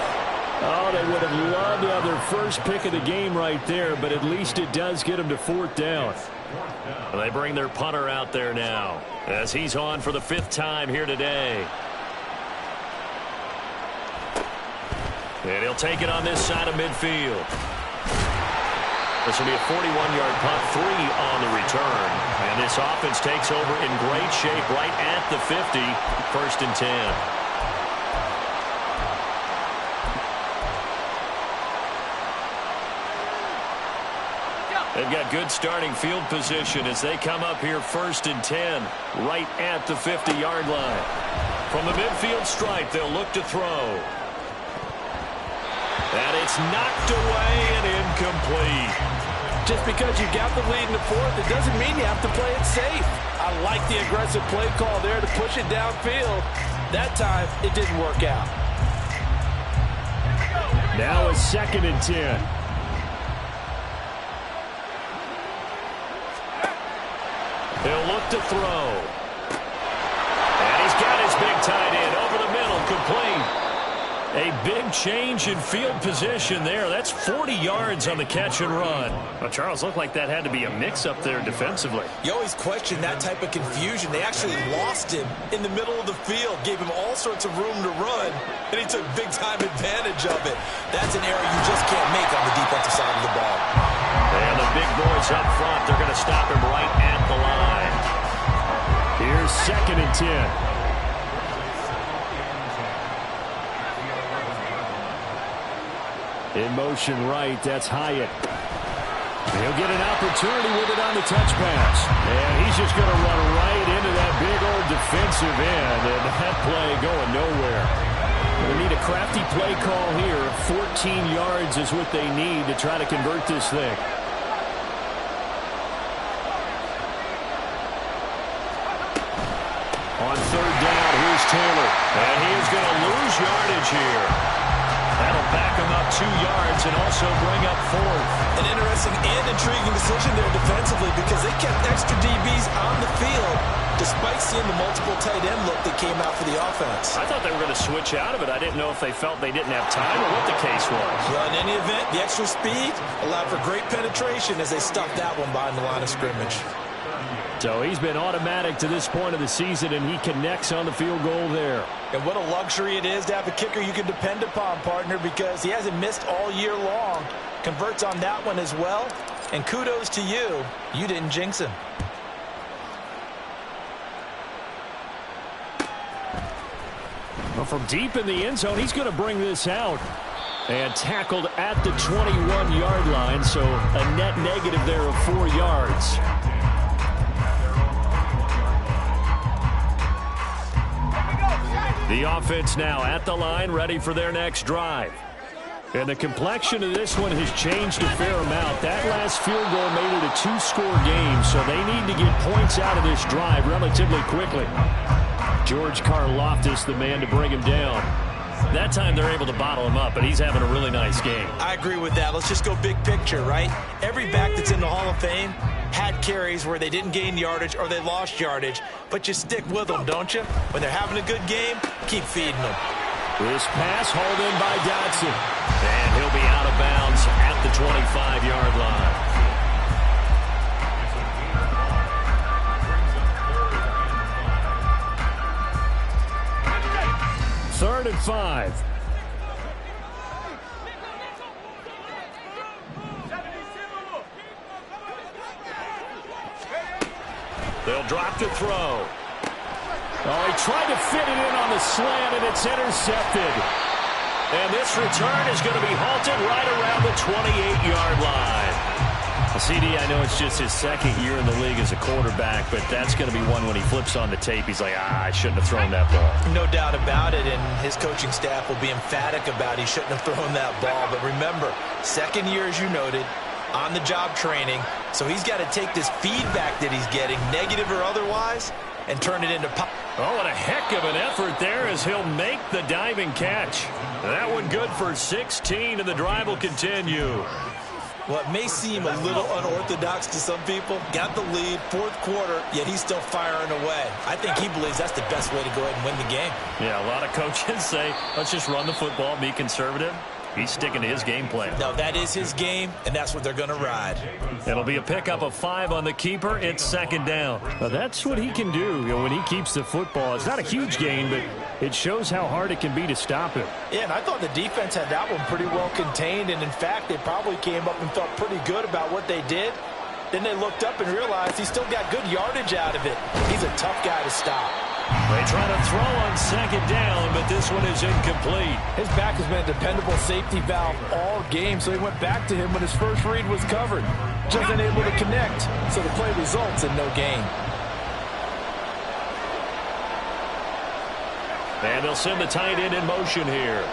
Oh, they would have loved to have their first pick of the game right there, but at least it does get them to 4th down. And they bring their punter out there now as he's on for the 5th time here today. And he'll take it on this side of midfield. This will be a 41-yard punt, 3 on the return. And this offense takes over in great shape right at the 50, 1st and 10. They've got good starting field position as they come up here 1st and 10, right at the 50-yard line. From the midfield stripe, they'll look to throw. And it's knocked away and incomplete. Just because you got the lead in the 4th, it doesn't mean you have to play it safe. I like the aggressive play call there to push it downfield. That time, it didn't work out. Now a 2nd and 10. He'll look to throw. And he's got his big tight end over the middle, complete. A big change in field position there. That's 40 yards on the catch and run. Well, Charles, looked like that had to be a mix-up there defensively. You always question that type of confusion. They actually lost him in the middle of the field, gave him all sorts of room to run, and he took big-time advantage of it. That's an error you just can't make on the defensive side of the ball. And the big boys up front, they're going to stop him right at the line. Here's 2nd and 10. In motion right, that's Hyatt. He'll get an opportunity with it on the touch pass. And he's just going to run right into that big old defensive end. And that play going nowhere. They need a crafty play call here. 14 yards is what they need to try to convert this thing. On 3rd down, here's Taylor. And he is going to lose yardage here. That'll back him up 2 yards and also bring up 4th. An interesting and intriguing decision there defensively because they kept extra DBs on the field despite seeing the multiple tight end look that came out for the offense. I thought they were going to switch out of it. I didn't know if they felt they didn't have time or what the case was. Well, in any event, the extra speed allowed for great penetration as they stuffed that one behind the line of scrimmage. So he's been automatic to this point of the season, and he connects on the field goal there. And what a luxury it is to have a kicker you can depend upon, partner, because he hasn't missed all year long. Converts on that one as well. And kudos to you. You didn't jinx him. Well, from deep in the end zone, he's going to bring this out. And tackled at the 21-yard line, so a net negative there of 4 yards. The offense now at the line, ready for their next drive. And the complexion of this one has changed a fair amount. That last field goal made it a 2-score game, so they need to get points out of this drive relatively quickly. George Karlaftis, the man to bring him down. That time they're able to bottle him up, but he's having a really nice game. I agree with that. Let's just go big picture, right? Every back that's in the Hall of Fame had carries where they didn't gain yardage or they lost yardage, but you stick with them, don't you? When they're having a good game, keep feeding them. This pass hauled in by Dotson. And he'll be out of bounds at the 25-yard line. Third and 5. They'll drop to throw. Oh, he tried to fit it in on the slant, and it's intercepted. And this return is going to be halted right around the 28-yard line. CD, I know it's just his 2nd year in the league as a quarterback, but that's going to be one when he flips on the tape. He's like, I shouldn't have thrown that ball. No doubt about it, and his coaching staff will be emphatic about he shouldn't have thrown that ball. But remember, 2nd year, as you noted, on-the-job training, so he's got to take this feedback that he's getting, negative or otherwise, and turn it into pop. Oh, and a heck of an effort there as he'll make the diving catch. That one good for 16, and the drive will continue. Well, it may seem a little unorthodox to some people. Got the lead, 4th quarter, yet he's still firing away. I think he believes that's the best way to go ahead and win the game. Yeah, a lot of coaches say, let's just run the football, be conservative. He's sticking to his game plan. No, that is his game, and that's what they're going to ride. It'll be a pickup of 5 on the keeper. It's 2nd down. Now, that's what he can do, when he keeps the football. It's not a huge gain, but it shows how hard it can be to stop him. Yeah, and I thought the defense had that one pretty well contained, and in fact, they probably came up and felt pretty good about what they did. Then they looked up and realized he still got good yardage out of it. He's a tough guy to stop. They try to throw on 2nd down, but this one is incomplete. His back has been a dependable safety valve all game, so he went back to him when his first read was covered. Just unable to connect, so the play results in no gain. And they'll send the tight end in motion here.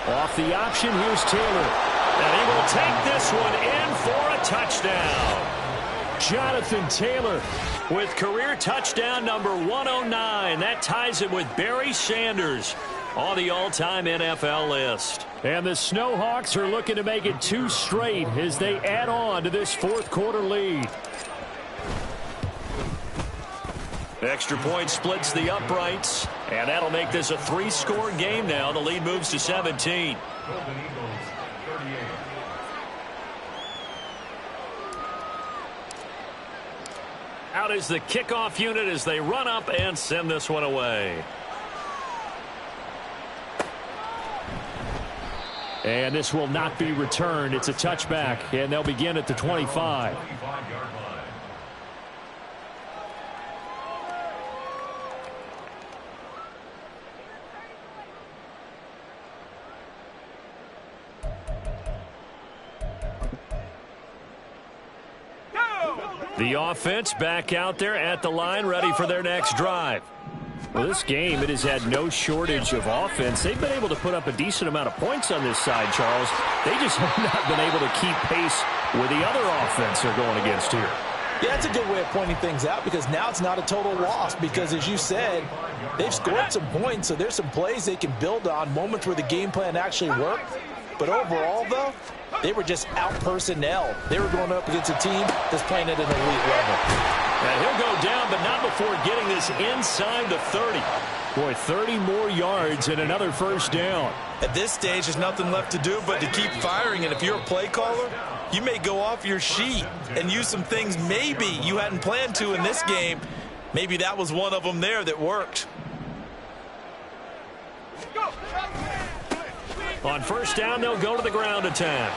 Off the option, here's Taylor. And he will take this one in for a touchdown. Jonathan Taylor with career touchdown number 109. That ties him with Barry Sanders on the all-time NFL list. And the Snowhawks are looking to make it 2 straight as they add on to this 4th quarter lead. Extra point splits the uprights, and that'll make this a 3-score game now. The lead moves to 17. Golden Eagles, 38. Out is the kickoff unit as they run up and send this one away. And this will not be returned. It's a touchback, and they'll begin at the 25. 25-yard line. The offense back out there at the line, ready for their next drive. Well, this game, it has had no shortage of offense. They've been able to put up a decent amount of points on this side, Charles. They just have not been able to keep pace with the other offense they're going against here. Yeah, that's a good way of pointing things out because now it's not a total loss because, as you said, they've scored some points, so there's some plays they can build on, moments where the game plan actually worked. But overall, though, they were just out personnel. They were going up against a team that's playing at an elite level. And he'll go down, but not before getting this inside the 30. Boy, 30 more yards and another first down. At this stage, there's nothing left to do but to keep firing. And if you're a play caller, you may go off your sheet and use some things maybe you hadn't planned to in this game. Maybe that was one of them there that worked. On first down, they'll go to the ground attack.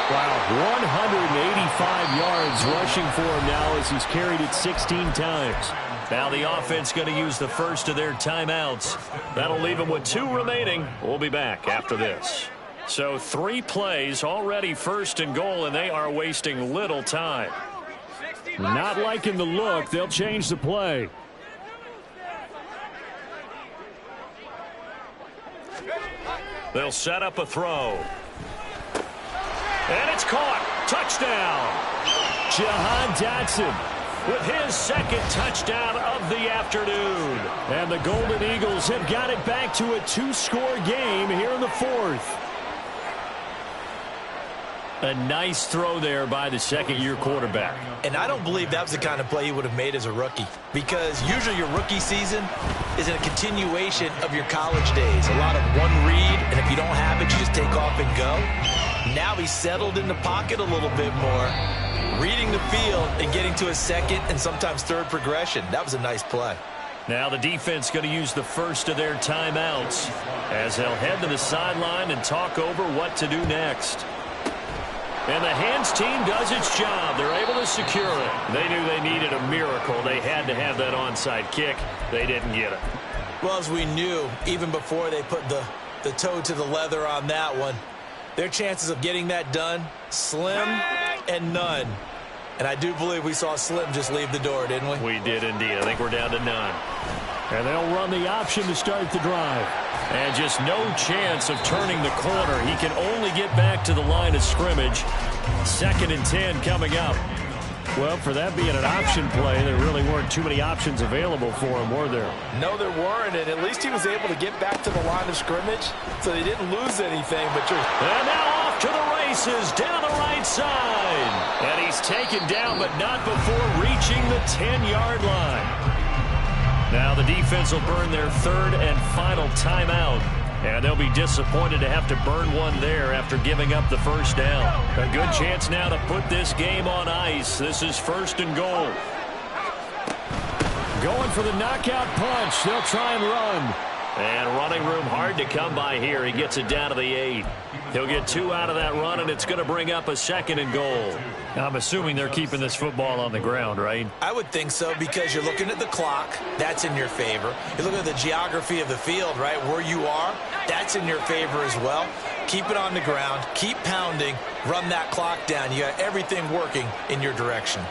Wow, 185 yards rushing for him now as he's carried it 16 times. Now the offense going to use the first of their timeouts. That'll leave them with 2 remaining. We'll be back after this. So 3 plays already first and goal, and they are wasting little time. Not liking the look. They'll change the play. They'll set up a throw. And it's caught. Touchdown. Jahan Dotson with his second touchdown of the afternoon. And the Golden Eagles have got it back to a 2-score game here in the 4th. A nice throw there by the second-year quarterback. And I don't believe that was the kind of play he would have made as a rookie, because usually your rookie season is a continuation of your college days. A lot of one read, and if you don't have it, you just take off and go. Now he's settled in the pocket a little bit more, reading the field and getting to a second and sometimes third progression. That was a nice play. Now the defense going to use the first of their timeouts as they'll head to the sideline and talk over what to do next. And the hands team does its job. They're able to secure it. They knew they needed a miracle. They had to have that onside kick. They didn't get it. Well, as we knew, even before they put the toe to the leather on that one, their chances of getting that done, slim and none. And I do believe we saw Slim just leave the door, didn't we? We did indeed. I think we're down to none. And they'll run the option to start the drive. And just no chance of turning the corner. He can only get back to the line of scrimmage. 2nd and 10 coming up. Well, for that being an option play, there really weren't too many options available for him, were there? No, there weren't, and at least he was able to get back to the line of scrimmage, so they didn't lose anything. And now off to the races, down the right side. And he's taken down, but not before reaching the 10-yard line. Now the defense will burn their 3rd and final timeout. And they'll be disappointed to have to burn one there after giving up the first down. A good chance now to put this game on ice. This is 1st and goal. Going for the knockout punch. They'll try and run. And running room hard to come by here. He gets it down to the 8. He'll get 2 out of that run, and it's going to bring up a 2nd and goal. Now, I'm assuming they're keeping this football on the ground, right? I would think so, because you're looking at the clock. That's in your favor. You're looking at the geography of the field, right? Where you are, that's in your favor as well. Keep it on the ground. Keep pounding. Run that clock down. You got everything working in your direction.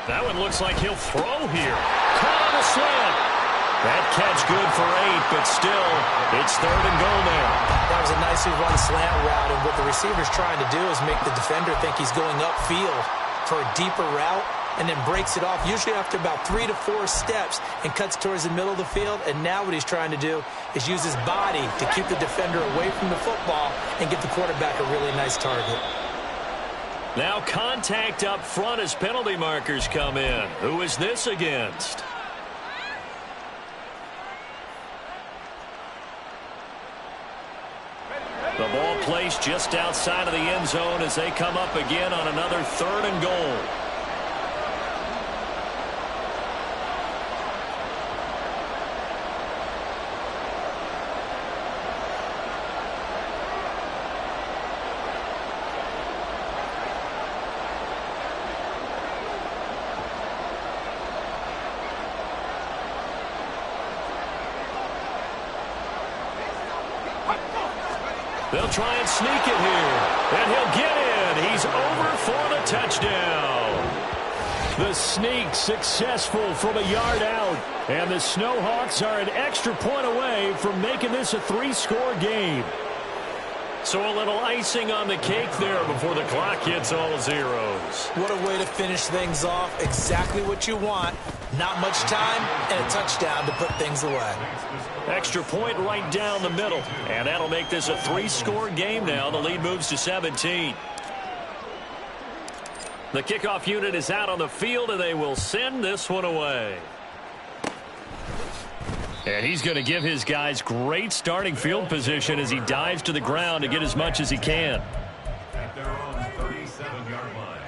That one looks like he'll throw here. Caught on the slant. That catch good for 8, but still, it's 3rd and goal now. That was a nicely run slant route, and what the receiver's trying to do is make the defender think he's going upfield for a deeper route. and then breaks it off, usually after about 3 to 4 steps, and cuts towards the middle of the field. And now what he's trying to do is use his body to keep the defender away from the football and give the quarterback a really nice target. Now contact up front as penalty markers come in. Who is this against? The ball placed just outside of the end zone as they come up again on another 3rd and goal. They'll try and sneak it here. And he'll get in. He's over for the touchdown. The sneak successful from a yard out. And the Snowhawks are an extra point away from making this a 3-score game. So a little icing on the cake there before the clock hits all zeros. What a way to finish things off. Exactly what you want. Not much time and a touchdown to put things away. Extra point right down the middle. And that'll make this a 3-score game now. The lead moves to 17. The kickoff unit is out on the field, and they will send this one away. And he's going to give his guys great starting field position as he dives to the ground to get as much as he can. At their own 37-yard line.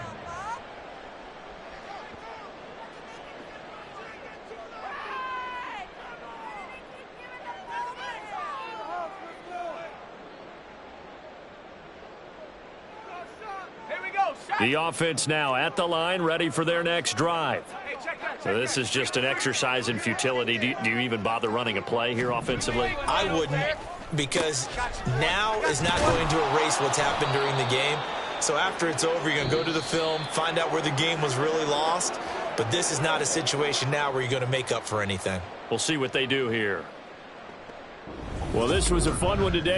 Here we go. The offense now at the line, ready for their next drive. Hey, check that. So this is just an exercise in futility. Do you even bother running a play here offensively? I wouldn't, because now is not going to erase what's happened during the game. So after it's over, you're going to go to the film, find out where the game was really lost. But this is not a situation now where you're going to make up for anything. We'll see what they do here. Well, this was a fun one today.